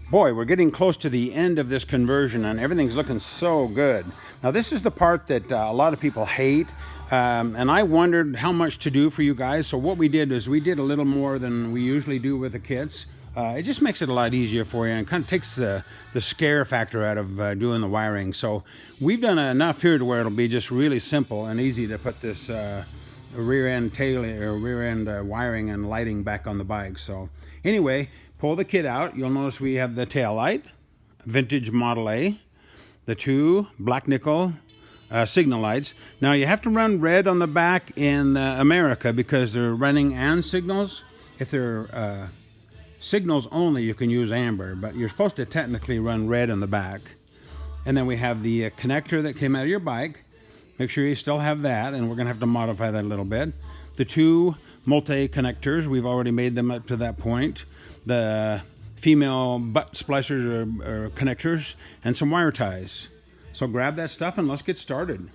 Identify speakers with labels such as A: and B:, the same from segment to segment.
A: Boy, we're getting close to the end of this conversion and everything's looking so good. Now this is the part that a lot of people hate, and I wondered how much to do for you guys. So what we did is we did a little more than we usually do with the kits. It just makes it a lot easier for you and kind of takes the scare factor out of doing the wiring. So we've done enough here to where it'll be just really simple and easy to put this rear end wiring and lighting back on the bike. So anyway, pull the kit out. You'll notice we have the tail light, vintage Model A, the two black nickel signal lights. Now you have to run red on the back in America because they're running and signals. If they're signals only, you can use amber, but you're supposed to technically run red on the back. And then we have the connector that came out of your bike. Make sure you still have that, and we're going to have to modify that a little bit. The two multi connectors, we've already made them up to that point. The female butt splicers or connectors, and some wire ties. So grab that stuff and let's get started.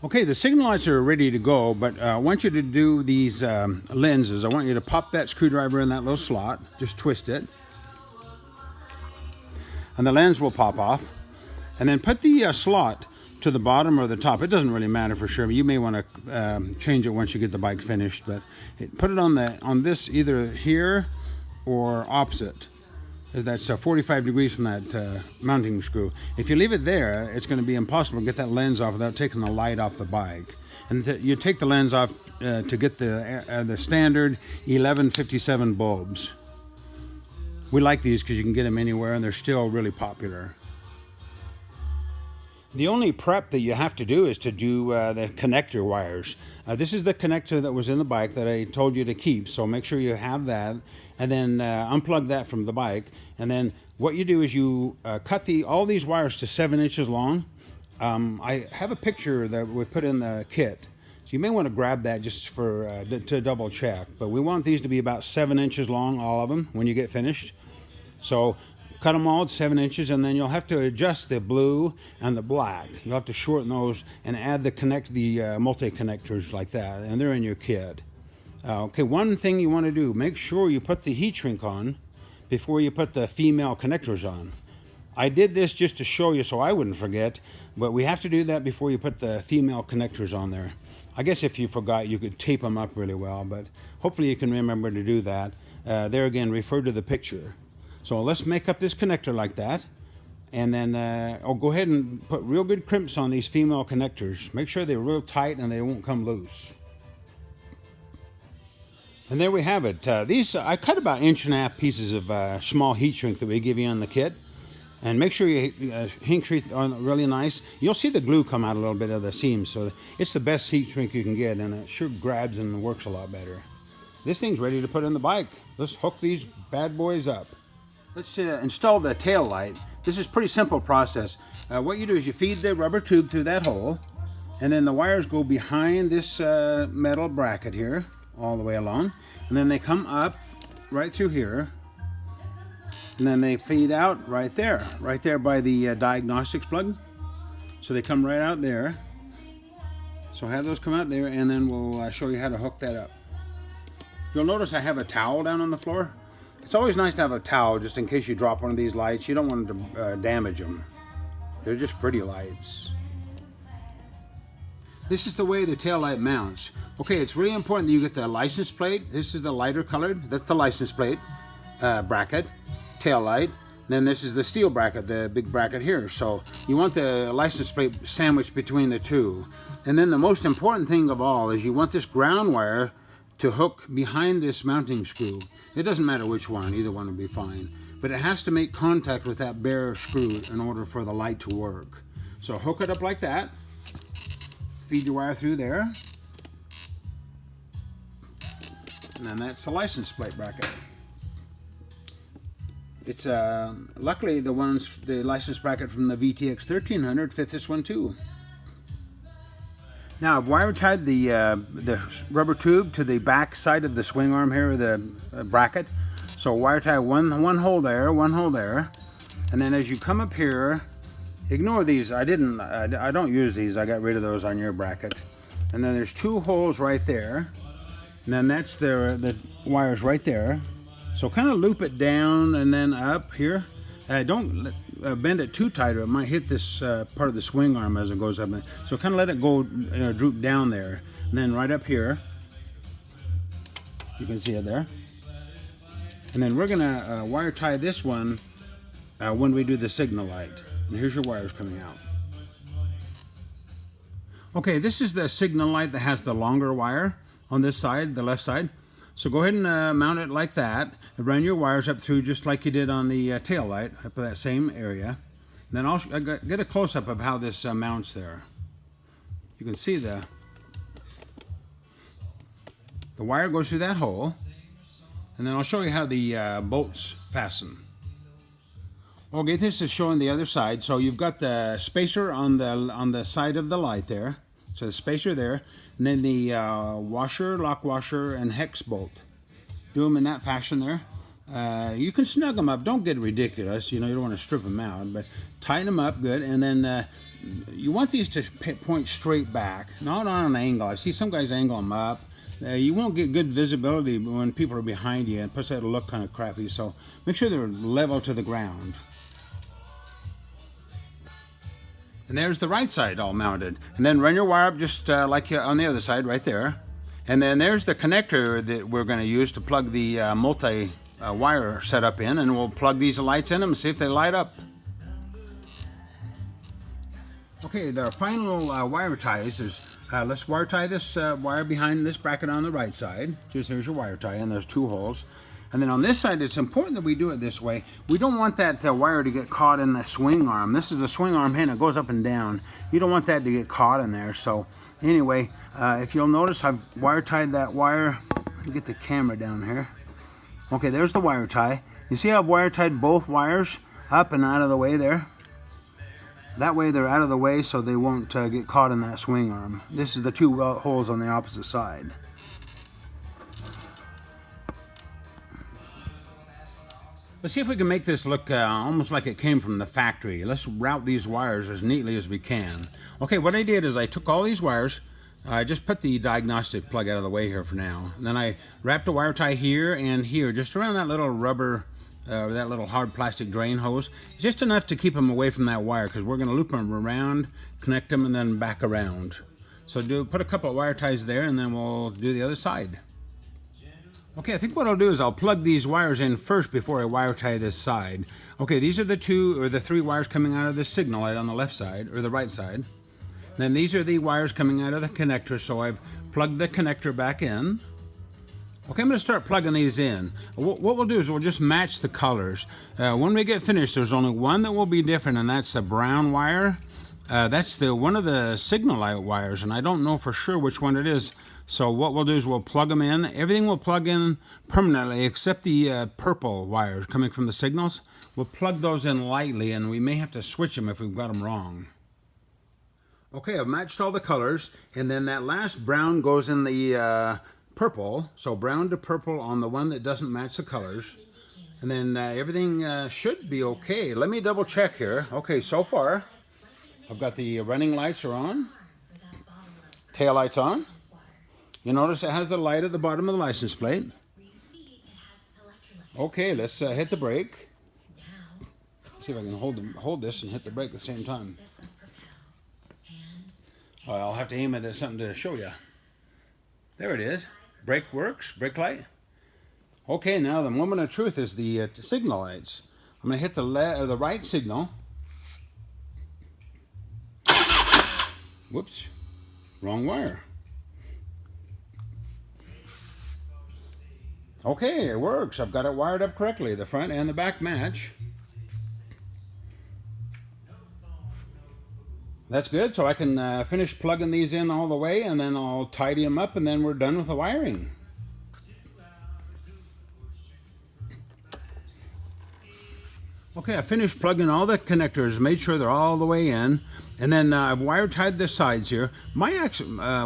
A: Okay, the signal lights are ready to go, but I want you to do these lenses. I want you to pop that screwdriver in that little slot, just twist it, and the lens will pop off. And then put the slot to the bottom or the top. It doesn't really matter for sure. You may want to change it once you get the bike finished, but put it on this either here or opposite. That's 45 degrees from that mounting screw. If you leave it there, it's going to be impossible to get that lens off without taking the light off the bike. And you take the lens off to get the standard 1157 bulbs. We like these because you can get them anywhere and they're still really popular. The only prep that you have to do is to do the connector wires. This is the connector that was in the bike that I told you to keep, so make sure you have that, and then unplug that from the bike. And then what you do is you cut all these wires to 7 inches long. I have a picture that we put in the kit, so you may want to grab that just for to double check. But we want these to be about 7 inches long, all of them, when you get finished. So cut them all at 7 inches, and then you'll have to adjust the blue and the black. You'll have to shorten those and add the multi-connectors like that, and they're in your kit. Okay, one thing you want to do, make sure you put the heat shrink on before you put the female connectors on. I did this just to show you so I wouldn't forget, but we have to do that before you put the female connectors on there. I guess if you forgot, you could tape them up really well, but hopefully you can remember to do that. There again, refer to the picture. So let's make up this connector like that, and then I'll go ahead and put real good crimps on these female connectors. Make sure they're real tight and they won't come loose. And there we have it. These I cut about 1.5 inch pieces of small heat shrink that we give you on the kit, and make sure you heat shrink on really nice. You'll see the glue come out a little bit of the seams, so it's the best heat shrink you can get, and it sure grabs and works a lot better. This thing's ready to put in the bike. Let's hook these bad boys up. Let's install the tail light. This is a pretty simple process. What you do is you feed the rubber tube through that hole, and then the wires go behind this metal bracket here, all the way along, and then they come up right through here, and then they feed out right there by the diagnostics plug. So they come right out there. So have those come out there, and then we'll show you how to hook that up. You'll notice I have a towel down on the floor. It's always nice to have a towel just in case you drop one of these lights. You don't want to damage them. They're just pretty lights. This is the way the tail light mounts. Okay, it's really important that you get the license plate. This is the lighter colored. That's the license plate bracket, tail light. Then this is the steel bracket, the big bracket here. So you want the license plate sandwiched between the two. And then the most important thing of all is you want this ground wire to hook behind this mounting screw. It doesn't matter which one, either one will be fine. But it has to make contact with that bare screw in order for the light to work. So hook it up like that. Feed your wire through there. And then that's the license plate bracket. It's luckily the license bracket from the VTX 1300 fit this one too. Now I've wire tied the rubber tube to the back side of the swing arm here, the bracket. So wire tie one hole there, and then as you come up here, ignore these. I don't use these. I got rid of those on your bracket. And then there's 2 holes right there, and then that's the wires right there. So kind of loop it down and then up here. Don't bend it too tight or it might hit this part of the swing arm as it goes up. So kind of let it go droop down there. And then right up here, you can see it there. And then we're gonna wire tie this one when we do the signal light. And here's your wires coming out. Okay, this is the signal light that has the longer wire on this side, the left side. So go ahead and mount it like that, and run your wires up through just like you did on the tail light, up to that same area. And then I'll get a close-up of how this mounts there. You can see the wire goes through that hole, and then I'll show you how the bolts fasten. Okay, this is showing the other side. So you've got the spacer on the side of the light there. So the spacer there, and then the washer, lock washer, and hex bolt. Do them in that fashion there. You can snug them up. Don't get ridiculous. You know, you don't want to strip them out, but tighten them up good. And then you want these to point straight back, not on an angle. I see some guys angle them up. You won't get good visibility when people are behind you, and plus it'll look kind of crappy. So make sure they're level to the ground. And there's the right side all mounted. And then run your wire up just like on the other side right there. And then there's the connector that we're going to use to plug the multi-wire setup in. And we'll plug these lights in them and see if they light up. Okay, the final wire ties is, let's wire tie this wire behind this bracket on the right side. Just here's your wire tie, and there's 2 holes. And then on this side, it's important that we do it this way. We don't want that wire to get caught in the swing arm. This is the swing arm here, and it goes up and down. You don't want that to get caught in there. So anyway, if you'll notice, I've wire tied that wire. Let me get the camera down here. Okay, there's the wire tie. You see I've wire tied both wires up and out of the way there? That way they're out of the way so they won't get caught in that swing arm. This is the 2 holes on the opposite side. Let's see if we can make this look almost like it came from the factory. Let's route these wires as neatly as we can. Okay, what I did is I took all these wires, I just put the diagnostic plug out of the way here for now. And then I wrapped a wire tie here and here, just around that little rubber, that little hard plastic drain hose. Just enough to keep them away from that wire, because we're going to loop them around, connect them, and then back around. So put a couple of wire ties there, and then we'll do the other side. Okay, I think what I'll do is I'll plug these wires in first before I wire tie this side. Okay, these are the 2 or the 3 wires coming out of the signal light on the left side, or the right side. Then these are the wires coming out of the connector, so I've plugged the connector back in. Okay, I'm going to start plugging these in. What we'll do is we'll just match the colors. When we get finished, there's only one that will be different, and that's the brown wire. That's one of the signal light wires, and I don't know for sure which one it is. So what we'll do is we'll plug them in. Everything will plug in permanently except the purple wires coming from the signals. We'll plug those in lightly, and we may have to switch them if we've got them wrong. Okay, I've matched all the colors, and then that last brown goes in the purple. So brown to purple on the one that doesn't match the colors. And then everything should be okay. Let me double check here. Okay, so far I've got the running lights are on. Tail lights on. You notice it has the light at the bottom of the license plate. Okay, let's hit the brake. See if I can hold this and hit the brake at the same time. Oh, I'll have to aim it at something to show you. There it is. Brake works. Brake light. Okay, now the moment of truth is the signal lights. I'm going to hit the right signal. Whoops. Wrong wire. Okay, it works. I've got it wired up correctly. The front and the back match. That's good. So I can finish plugging these in all the way, and then I'll tidy them up, and then we're done with the wiring. Okay, I finished plugging all the connectors, made sure they're all the way in, and then I've wire tied the sides here. My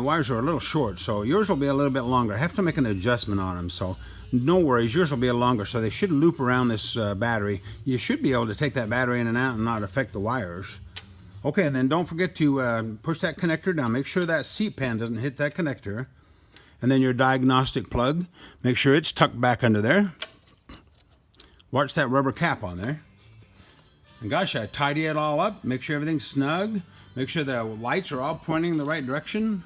A: wires are a little short, so yours will be a little bit longer. I have to make an adjustment on them, so no worries, yours will be longer, so they should loop around this battery. You should be able to take that battery in and out and not affect the wires. Okay, and then don't forget to push that connector down. Make sure that seat pan doesn't hit that connector. And then your diagnostic plug, make sure it's tucked back under there. Watch that rubber cap on there. And gosh, I tidy it all up, make sure everything's snug, make sure the lights are all pointing in the right direction.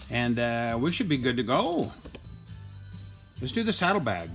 A: And we should be good to go. Let's do the saddlebag.